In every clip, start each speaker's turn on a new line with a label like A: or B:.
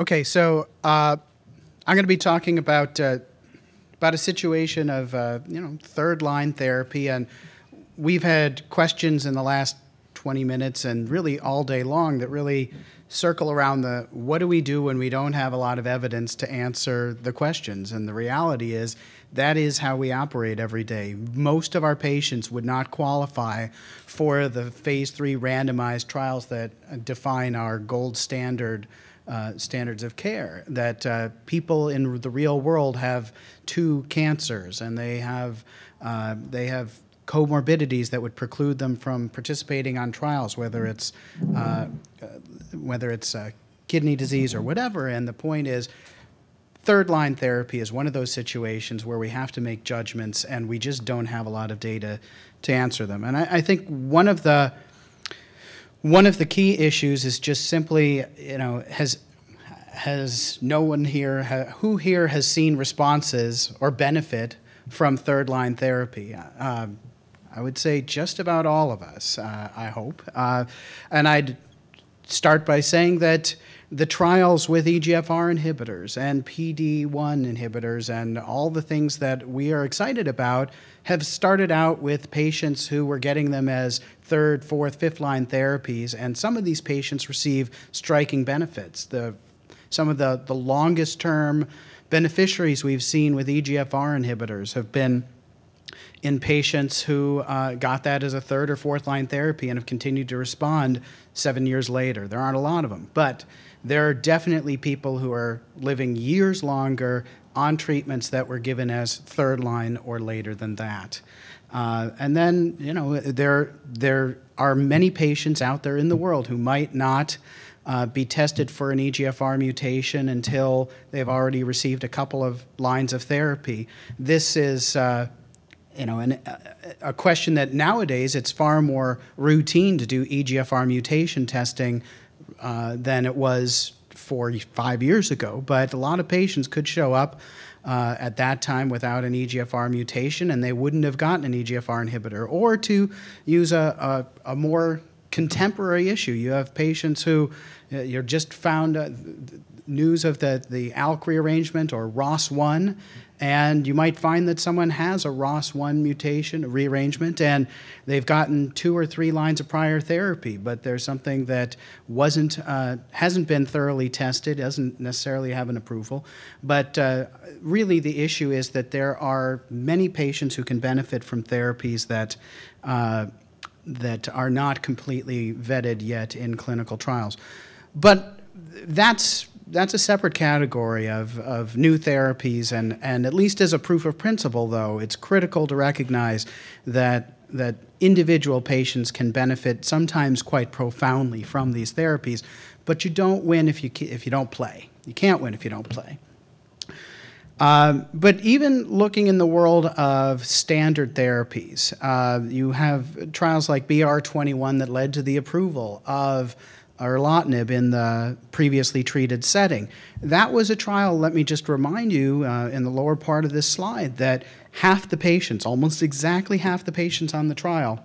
A: Okay, so I'm going to be talking about a situation of third-line therapy, and we've had questions in the last 20 minutes and really all day long that really circle around the what do we do when we don't have a lot of evidence to answer the questions. And the reality is that is how we operate every day. Most of our patients would not qualify for the phase 3 randomized trials that define our gold standard standards of care, that people in the real world have 2 cancers and they have comorbidities that would preclude them from participating on trials, whether it's kidney disease or whatever. And the point is, third-line therapy is one of those situations where we have to make judgments, and we just don't have a lot of data to answer them. And I think one of the key issues is just simply, has no one here, who here has seen responses or benefit from third-line therapy? I would say just about all of us, I hope. And I'd start by saying that the trials with EGFR inhibitors and PD-1 inhibitors and all the things that we are excited about have started out with patients who were getting them as third, fourth, fifth-line therapies, and some of these patients receive striking benefits. Some of the longest-term beneficiaries we've seen with EGFR inhibitors have been in patients who got that as a third or fourth line therapy and have continued to respond 7 years later. There aren't a lot of them, but there are definitely people who are living years longer on treatments that were given as third line or later than that. And then, there are many patients out there in the world who might not be tested for an EGFR mutation until they've already received a couple of lines of therapy. This is a question that nowadays it's far more routine to do EGFR mutation testing than it was 4 or 5 years ago. But a lot of patients could show up at that time without an EGFR mutation, and they wouldn't have gotten an EGFR inhibitor. Or to use a more contemporary issue, you have patients who you just found news of the ALK rearrangement or ROS1, and you might find that someone has a ROS1 mutation, a rearrangement, and they've gotten 2 or 3 lines of prior therapy, but there's something that hasn't been thoroughly tested, doesn't necessarily have an approval. But really the issue is that there are many patients who can benefit from therapies that are not completely vetted yet in clinical trials. But that's a separate category of new therapies, and at least as a proof of principle, though, it's critical to recognize that individual patients can benefit sometimes quite profoundly from these therapies, but you don't win if you don't play. You can't win if you don't play. But even looking in the world of standard therapies, you have trials like BR21 that led to the approval of Erlotinib in the previously treated setting. That was a trial, let me just remind you in the lower part of this slide, that half the patients, almost exactly half the patients on the trial,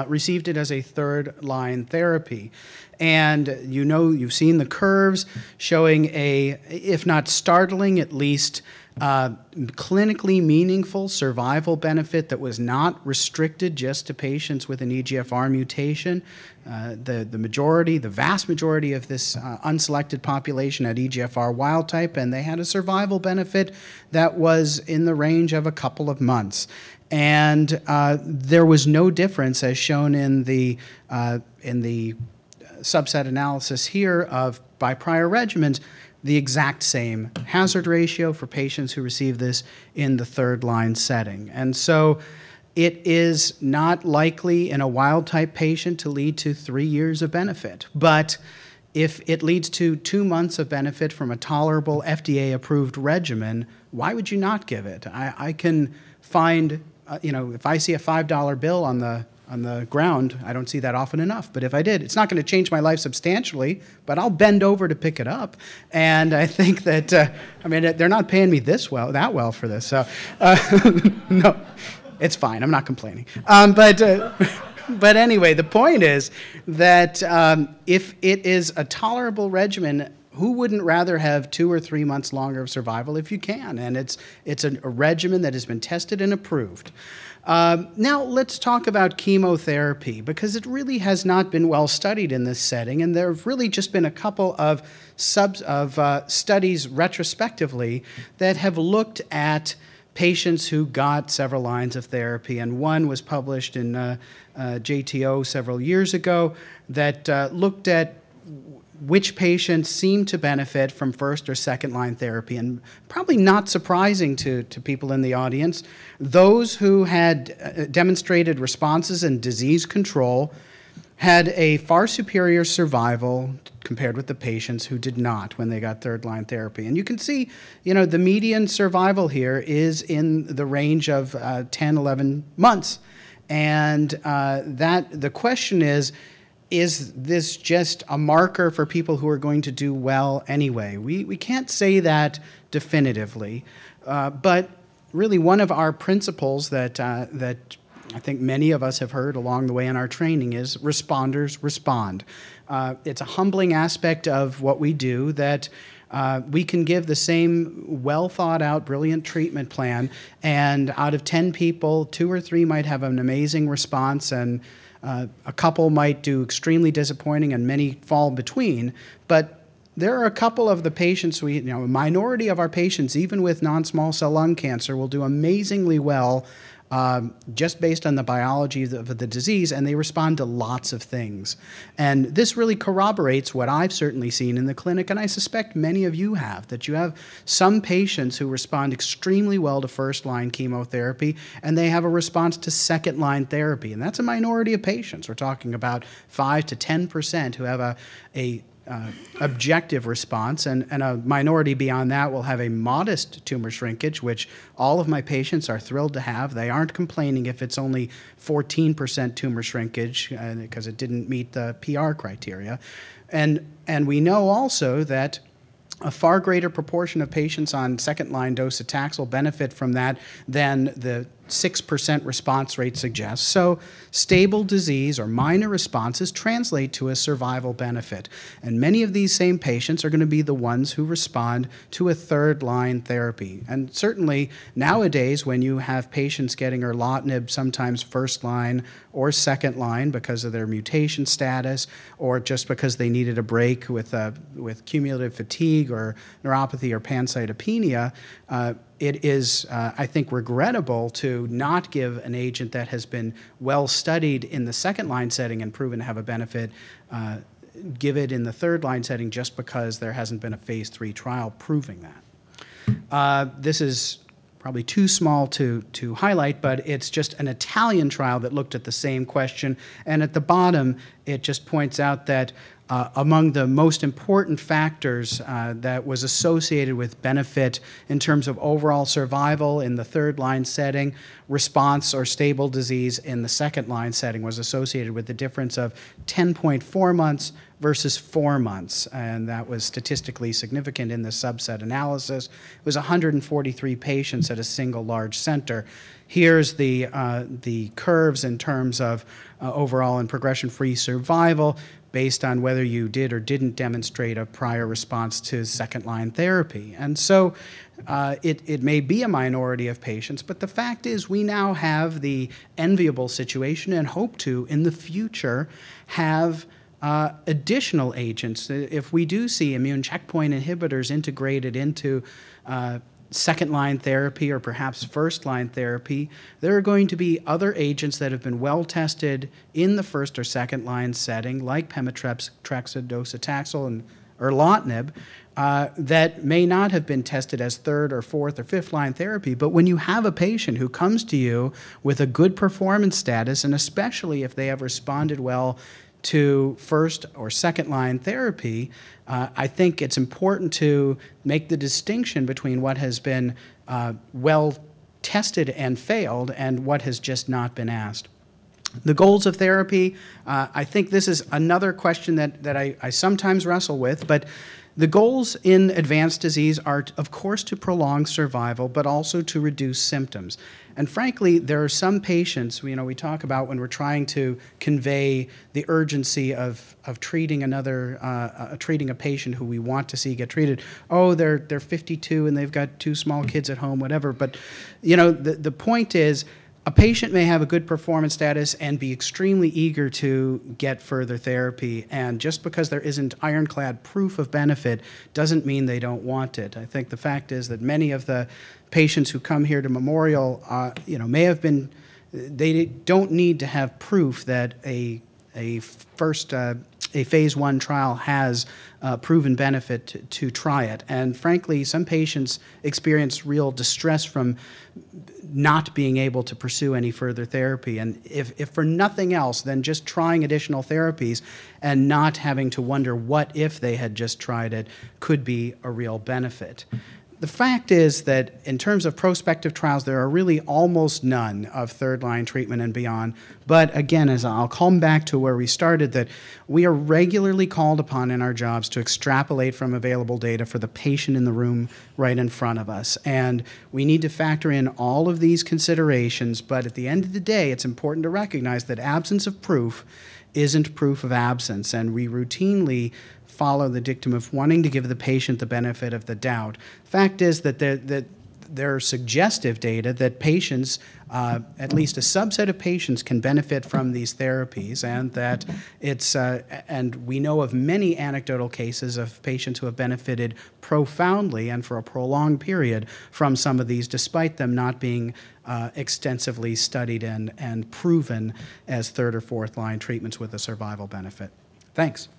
A: received it as a third-line therapy. And you've seen the curves showing a, if not startling, at least clinically meaningful survival benefit that was not restricted just to patients with an EGFR mutation. The vast majority of this unselected population had EGFR wild type, and they had a survival benefit that was in the range of a couple of months. And there was no difference, as shown in the subset analysis here of by prior regimens, the exact same hazard ratio for patients who receive this in the third-line setting. And so it is not likely in a wild-type patient to lead to 3 years of benefit. But if it leads to 2 months of benefit from a tolerable FDA-approved regimen, why would you not give it? I can find, if I see a $5 bill on the ground, I don't see that often enough. But if I did, it's not going to change my life substantially, but I'll bend over to pick it up. And I think that, they're not paying me that well for this. So, no, it's fine. I'm not complaining. But anyway, the point is that if it is a tolerable regimen who wouldn't rather have 2 or 3 months longer of survival if you can? And it's a regimen that has been tested and approved. Now let's talk about chemotherapy, because it really has not been well studied in this setting, and there have really just been a couple of studies retrospectively that have looked at patients who got several lines of therapy, and one was published in JTO several years ago that looked at which patients seem to benefit from first or second line therapy. And probably not surprising to people in the audience, those who had demonstrated responses and disease control had a far superior survival compared with the patients who did not when they got third line therapy. And you can see, the median survival here is in the range of 10, 11 months. And the question is this just a marker for people who are going to do well anyway? We can't say that definitively, but really one of our principles that I think many of us have heard along the way in our training is responders respond. It's a humbling aspect of what we do that we can give the same well-thought-out, brilliant treatment plan, and out of 10 people, 2 or 3 might have an amazing response, and a couple might do extremely disappointing, and many fall between. But there are a couple of the patients, a minority of our patients, even with non-small cell lung cancer, will do amazingly well just based on the biology of the disease, and they respond to lots of things. And this really corroborates what I've certainly seen in the clinic, and I suspect many of you have, that you have some patients who respond extremely well to first-line chemotherapy, and they have a response to second-line therapy. And that's a minority of patients. We're talking about 5 to 10% who have a objective response, and a minority beyond that will have a modest tumor shrinkage, which all of my patients are thrilled to have. They aren't complaining if it's only 14% tumor shrinkage because it didn't meet the PR criteria. And we know also that a far greater proportion of patients on second-line docetaxel benefit from that than the 6% response rate suggests. So stable disease or minor responses translate to a survival benefit. And many of these same patients are going to be the ones who respond to a third-line therapy. And certainly nowadays, when you have patients getting Erlotinib, sometimes first-line or second-line because of their mutation status, or just because they needed a break with cumulative fatigue or neuropathy or pancytopenia, it is, I think, regrettable to not give an agent that has been well studied in the second-line setting and proven to have a benefit, give it in the third-line setting just because there hasn't been a phase 3 trial proving that. This is probably too small to highlight, but it's just an Italian trial that looked at the same question. And at the bottom, it just points out that among the most important factors that was associated with benefit in terms of overall survival in the third-line setting, response or stable disease in the second-line setting was associated with the difference of 10.4 months versus 4 months, and that was statistically significant in the subset analysis. It was 143 patients at a single large center. Here's the curves in terms of overall and progression-free survival based on whether you did or didn't demonstrate a prior response to second-line therapy. And so it may be a minority of patients, but the fact is we now have the enviable situation and hope to, in the future, have additional agents. If we do see immune checkpoint inhibitors integrated into second-line therapy or perhaps first-line therapy, there are going to be other agents that have been well tested in the first or second-line setting, like pemetrexed, docetaxel, and Erlotinib, that may not have been tested as third or fourth or fifth-line therapy. But when you have a patient who comes to you with a good performance status, and especially if they have responded well to first or second line therapy, I think it's important to make the distinction between what has been well tested and failed and what has just not been asked. The goals of therapy, I think this is another question that I sometimes wrestle with, but The goals in advanced disease are, of course, to prolong survival, but also to reduce symptoms. And frankly, there are some patients, we talk about when we're trying to convey the urgency of treating treating a patient who we want to see get treated. Oh, they're 52 and they've got 2 small kids at home, whatever. But, the point is, a patient may have a good performance status and be extremely eager to get further therapy, and just because there isn't ironclad proof of benefit doesn't mean they don't want it. I think the fact is that many of the patients who come here to Memorial, may have been, they don't need to have proof that a phase 1 trial has proven benefit to try it. And frankly, some patients experience real distress from not being able to pursue any further therapy. And if for nothing else than just trying additional therapies and not having to wonder what if they had just tried it could be a real benefit. The fact is that in terms of prospective trials, there are really almost none of third-line treatment and beyond. But again, as I'll come back to where we started, that we are regularly called upon in our jobs to extrapolate from available data for the patient in the room right in front of us. And we need to factor in all of these considerations, but at the end of the day, it's important to recognize that absence of proof isn't proof of absence, and we routinely follow the dictum of wanting to give the patient the benefit of the doubt. Fact is that there are suggestive data that patients, at least a subset of patients, can benefit from these therapies, and that and we know of many anecdotal cases of patients who have benefited profoundly and for a prolonged period from some of these, despite them not being extensively studied and proven as 3rd or 4th line treatments with a survival benefit. Thanks.